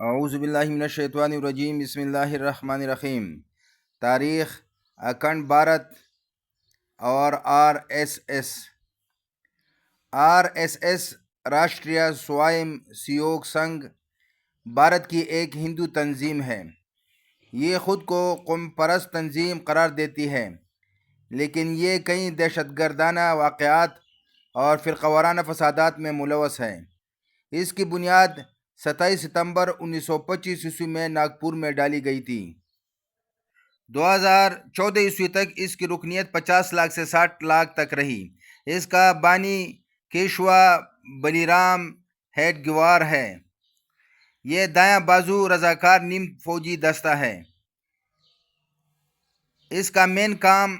اعوذ باللہ من الشیطان الرجیم، بسم اللہ الرحمن الرحیم۔ تاریخ، اکھنڈ بھارت اور R S S Rashtriya Swayamsevak Sangh Bharat کی ایک ہندو تنظیم ہے۔ یہ خود کو قوم پرست تنظیم قرار دیتی ہے، لیکن یہ کئی دہشت گردانہ واقعات اور فرقہ وارانہ فسادات میں ملوث ہے۔ اس کی بنیاد 27 ستمبر 1925 عیسوی میں ناگپور میں ڈالی گئی تھی۔ 2014 عیسوی تک اس کی رکنیت 50 لاکھ سے 60 لاکھ تک رہی۔ اس کا بانی کیشوا بلی رام ہیڈگیوار ہے۔ یہ دایاں بازو رضاکار نیم فوجی دستہ ہے۔ اس کا مین کام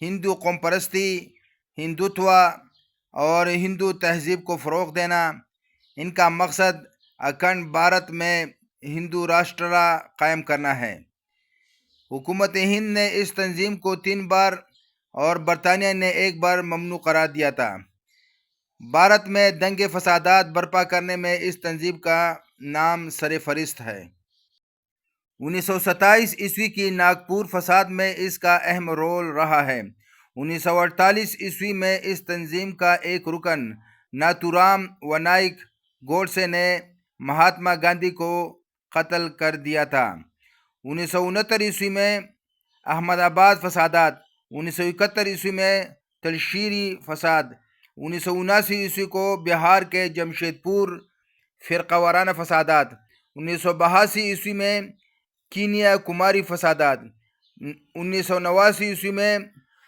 ہندو قوم پرستی، ہندوتوا اور ہندو تہذیب کو فروغ دینا۔ ان کا مقصد اکھنڈ بھارت میں ہندو راشٹرا قائم کرنا ہے۔ حکومت ہند نے اس تنظیم کو 3 بار اور برطانیہ نے 1 بار ممنوع قرار دیا تھا۔ بھارت میں دنگے فسادات برپا کرنے میں اس تنظیم کا نام سر فہرست ہے۔ 1927 عیسوی کی ناگپور فساد میں اس کا اہم رول رہا ہے۔ 1948 عیسوی میں اس تنظیم کا ایک رکن ناتھورام ونائک گوڈسے نے مہاتما گاندھی کو قتل کر دیا تھا۔ 1969 عیسوی میں احمد آباد فسادات، 1971 عیسوی میں تلشیری فساد، 1979 عیسوی کو بہار کے جمشید پور فرقہ وارانہ فسادات، 1982 عیسوی میں کینیا کماری فسادات، 1989 عیسوی میں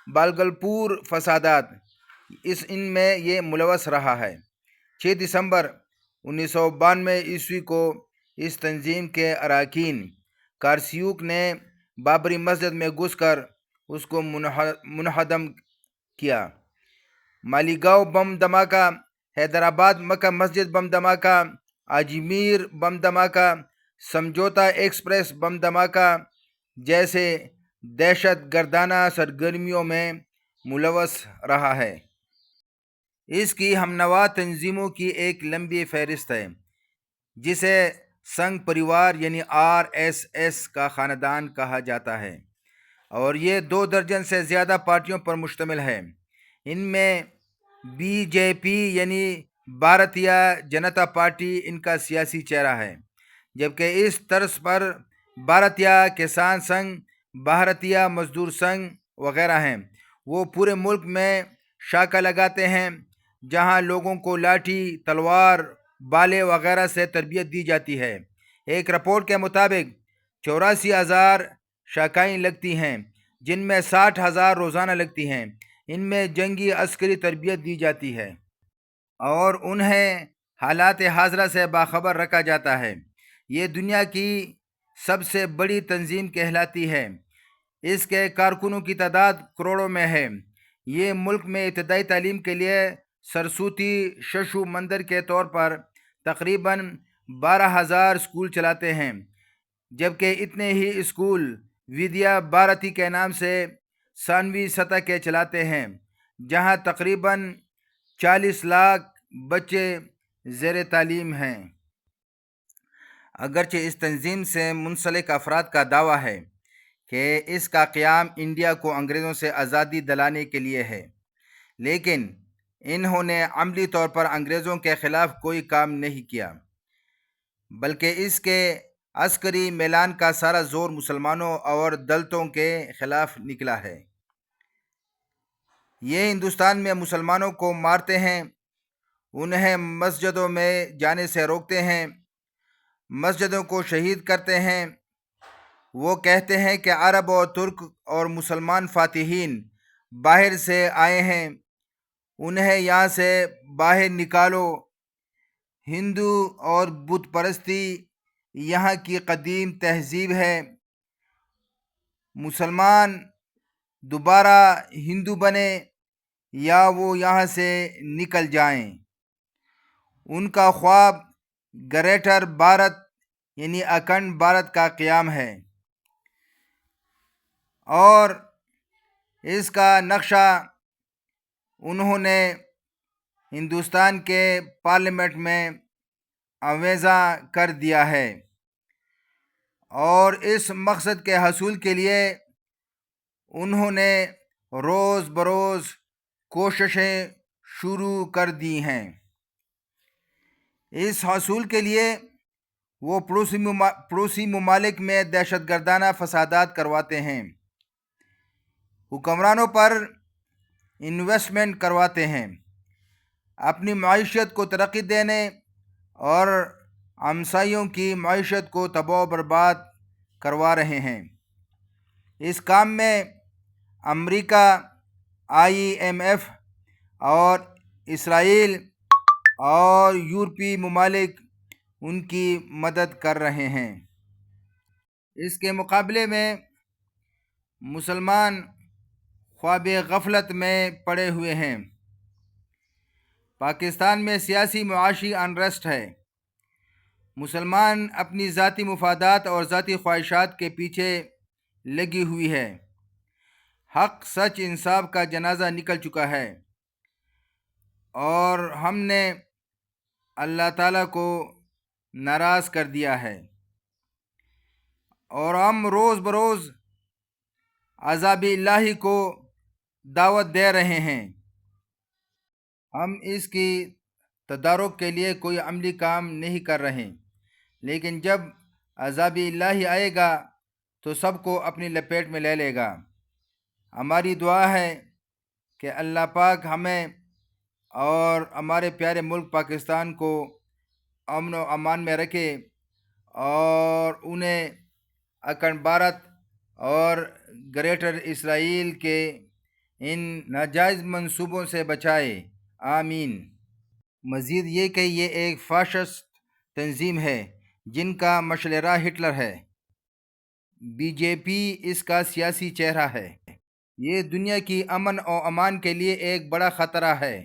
بالگل پور فسادات، ان میں یہ ملوث رہا ہے۔ 6 دسمبر 1992 عیسوی کو اس تنظیم کے اراکین کارسیوک نے بابری مسجد میں گھس کر اس کو منہدم کیا۔ مالیگاؤں بم دھماکہ، حیدرآباد مکہ مسجد بم دھماکہ، اجمیر بم دھماکہ، سمجھوتا ایکسپریس بم دھماکہ جیسے دہشت گردانہ سرگرمیوں میں ملوث رہا ہے۔ اس کی ہمنوا تنظیموں کی ایک لمبی فہرست ہے، جسے سنگھ پریوار یعنی RSS کا خاندان کہا جاتا ہے، اور یہ 2 درجن سے زیادہ پارٹیوں پر مشتمل ہے۔ ان میں BJP یعنی بھارتیہ جنتا پارٹی ان کا سیاسی چہرہ ہے، جبکہ اس طرز پر بھارتیہ کسان سنگھ، بھارتیہ مزدور سنگھ وغیرہ ہیں۔ وہ پورے ملک میں شاخہ لگاتے ہیں، جہاں لوگوں کو لاٹھی، تلوار، بالے وغیرہ سے تربیت دی جاتی ہے۔ ایک رپورٹ کے مطابق 84,000 شاخائیں لگتی ہیں، جن میں 60,000 روزانہ لگتی ہیں۔ ان میں جنگی عسکری تربیت دی جاتی ہے اور انہیں حالات حاضرہ سے باخبر رکھا جاتا ہے۔ یہ دنیا کی سب سے بڑی تنظیم کہلاتی ہے۔ اس کے کارکنوں کی تعداد کروڑوں میں ہے۔ یہ ملک میں ابتدائی تعلیم کے لیے سرسوتی ششو مندر کے طور پر تقریباً 12,000 اسکول چلاتے ہیں، جبکہ اتنے ہی اسکول ودیا بھارتی کے نام سے ثانوی سطح کے چلاتے ہیں، جہاں تقریباً 40 لاکھ بچے زیر تعلیم ہیں۔ اگرچہ اس تنظیم سے منسلک افراد کا دعویٰ ہے کہ اس کا قیام انڈیا کو انگریزوں سے آزادی دلانے کے لیے ہے، لیکن انہوں نے عملی طور پر انگریزوں کے خلاف کوئی کام نہیں کیا، بلکہ اس کے عسکری میلان کا سارا زور مسلمانوں اور دلتوں کے خلاف نکلا ہے۔ یہ ہندوستان میں مسلمانوں کو مارتے ہیں، انہیں مسجدوں میں جانے سے روکتے ہیں، مسجدوں کو شہید کرتے ہیں۔ وہ کہتے ہیں کہ عرب اور ترک اور مسلمان فاتحین باہر سے آئے ہیں، انہیں یہاں سے باہر نکالو۔ ہندو اور بت پرستی یہاں کی قدیم تہذیب ہے۔ مسلمان دوبارہ ہندو بنے یا وہ یہاں سے نکل جائیں۔ ان کا خواب گریٹر بھارت یعنی اکھنڈ بھارت کا قیام ہے، اور اس کا نقشہ انہوں نے ہندوستان کے پارلیمنٹ میں آویزاں کر دیا ہے۔ اور اس مقصد کے حصول کے لیے انہوں نے روز بروز کوششیں شروع کر دی ہیں۔ اس حصول کے لیے وہ پڑوسی ممالک میں دہشت گردانہ فسادات کرواتے ہیں، حکمرانوں پر انویسٹمنٹ کرواتے ہیں، اپنی معیشت کو ترقی دینے اور ہمسایوں کی معیشت کو تباہ و برباد کروا رہے ہیں۔ اس کام میں امریکہ، IMF اور اسرائیل اور یورپی ممالک ان کی مدد کر رہے ہیں۔ اس کے مقابلے میں مسلمان خواب غفلت میں پڑے ہوئے ہیں۔ پاکستان میں سیاسی معاشی انریسٹ ہے۔ مسلمان اپنی ذاتی مفادات اور ذاتی خواہشات کے پیچھے لگی ہوئی ہے۔ حق، سچ، انصاف کا جنازہ نکل چکا ہے اور ہم نے اللہ تعالیٰ کو ناراض کر دیا ہے، اور ہم روز بروز عذاب الہی کو دعوت دے رہے ہیں۔ ہم اس کی تدارک کے لیے کوئی عملی کام نہیں کر رہے، لیکن جب عذاب الہی آئے گا تو سب کو اپنی لپیٹ میں لے لے گا۔ ہماری دعا ہے کہ اللہ پاک ہمیں اور ہمارے پیارے ملک پاکستان کو امن و امان میں رکھے اور انہیں اکھنڈ بھارت اور گریٹر اسرائیل کے ان ناجائز منصوبوں سے بچائے، آمین۔ مزید یہ کہ یہ ایک فاشسٹ تنظیم ہے جن کا مشعل راہ ہٹلر ہے۔ BJP اس کا سیاسی چہرہ ہے۔ یہ دنیا کی امن و امان کے لیے ایک بڑا خطرہ ہے۔